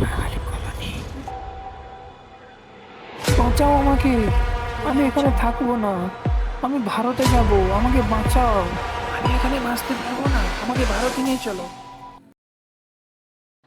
বাঙালি colony. বাঁচাও আমাকে, আমি এখানে থাকবো না, আমি ভারতে যাব, আমাকে বাঁচাও। আমি এখানে বাঁচতে পারবো না, আমাকে ভারতে নিয়ে চলো।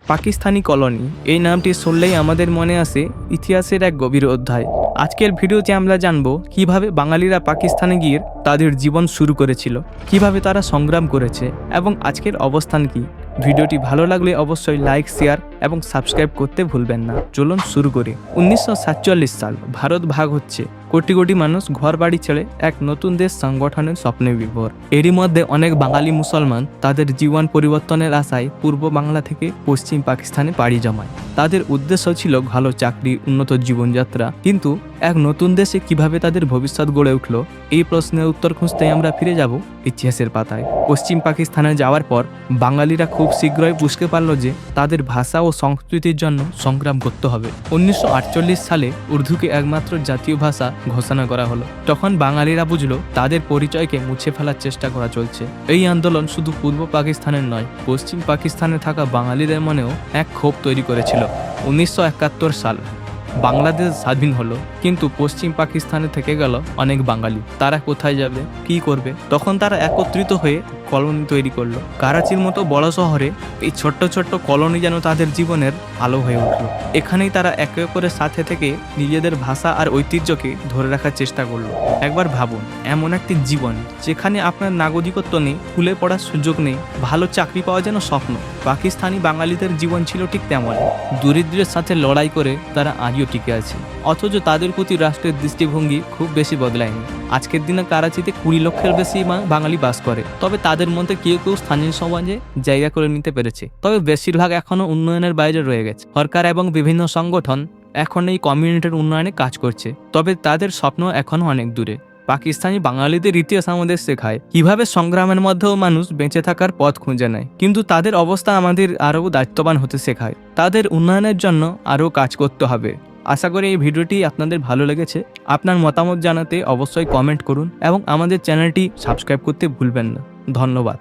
পাকিস্তানি কলোনি এই নামটি শুনলেই আমাদের মনে আসে ইতিহাসের এক গভীর অধ্যায়। আজকের ভিডিওতে আমরা জানব কিভাবে বাঙালিরা পাকিস্তানে গিয়ে তাদের জীবন শুরু করেছিল, কিভাবে তারা সংগ্রাম করেছে এবং আজকের অবস্থান কি। ভিডিওটি ভালো লাগলে অবশ্যই লাইক, শেয়ার এবং সাবস্ক্রাইব করতে ভুলবেন না। চলুন শুরু করি। 1947 সাল, ভারত ভাগ হচ্ছে। কোটি কোটি মানুষ ঘর বাড়ি ছেড়ে এক নতুন দেশ সংগঠনের স্বপ্নে বিভোর। এরই মধ্যে অনেক বাঙালি মুসলমান তাদের জীবন পরিবর্তনের আশায় পূর্ব বাংলা থেকে পশ্চিম পাকিস্তানে পাড়ি জমায়। তাদের উদ্দেশ্য ছিল ভালো চাকরি, উন্নত জীবনযাত্রা। কিন্তু এক নতুন দেশে কিভাবে তাদের ভবিষ্যৎ গড়ে উঠল, এই প্রশ্নের উত্তর খুঁজতে আমরা ফিরে যাব ইতিহাসের পাতায়। পশ্চিম পাকিস্তানে যাওয়ার পর বাঙালিরা খুব শীঘ্রই বুঝতে পারল যে তাদের ভাষা ও সংস্কৃতির জন্য সংগ্রাম করতে হবে। 1948 সালে উর্দুকে একমাত্র জাতীয় ভাষা ঘোষণা করা হলো। তখন বাঙালিরা বুঝলো তাদের পরিচয়কে মুছে ফেলার চেষ্টা করা চলছে। এই আন্দোলন শুধু পূর্ব পাকিস্তানের নয়, পশ্চিম পাকিস্তানে থাকা বাঙালিদের মনেও এক ক্ষোভ তৈরি করেছিল। 1971 সাল বাংলাদেশ স্বাধীন হলো, কিন্তু পশ্চিম পাকিস্তানে থেকে গেল অনেক বাঙালি। তারা কোথায় যাবে, কি করবে? তখন তারা একত্রিত হয়ে কলোনি তৈরি করলো। করাচির মতো বড় শহরে এই ছোট্ট ছোট্ট কলোনি যেন তাদের জীবনের আলো হয়ে উঠল। এখানেই তারা একে অপরের সাথে থেকে নিজেদের ভাষা আর ঐতিহ্যকে ধরে রাখার চেষ্টা করলো। একবার ভাবুন, এমন একটি জীবন যেখানে আপনার নাগরিকত্ব নেই, স্কুলে পড়ার সুযোগ নেই, ভালো চাকরি পাওয়া যেন স্বপ্ন। পাকিস্তানি বাঙালিদের জীবন ছিল ঠিক তেমন। দরিদ্রের সাথে লড়াই করে তারা আজও টিকে আছে, অথচ তাদের প্রতি রাষ্ট্রের দৃষ্টিভঙ্গি খুব বেশি বদলায়নি। আজকের দিনে করাচিতে 20 লক্ষের বেশি বাঙালি বাস করে, তবে তাদের মধ্যে কেউ কেউ স্থানীয় সমাজে জায়গা করে নিতে পেরেছে, তবে বেশিরভাগ এখনো উন্নয়নের বাইরে রয়ে গেছে। সরকার এবং বিভিন্ন সংগঠন এখন এই কমিউনিটির উন্নয়নে কাজ করছে, তবে তাদের স্বপ্ন এখনো অনেক দূরে। পাকিস্তানি বাঙালিদের ইতিহাস আমাদের শেখায় কিভাবে সংগ্রামের মধ্যেও মানুষ বেঁচে থাকার পথ খুঁজে নেয়, কিন্তু তাদের অবস্থা আমাদের আরও দায়িত্ববান হতে শেখায়। তাদের উন্নয়নের জন্য আরও কাজ করতে হবে। আশা করি এই ভিডিওটি আপনাদের ভালো লেগেছে। আপনার মতামত জানাতে অবশ্যই কমেন্ট করুন এবং আমাদের চ্যানেলটি সাবস্ক্রাইব করতে ভুলবেন না। ধন্যবাদ।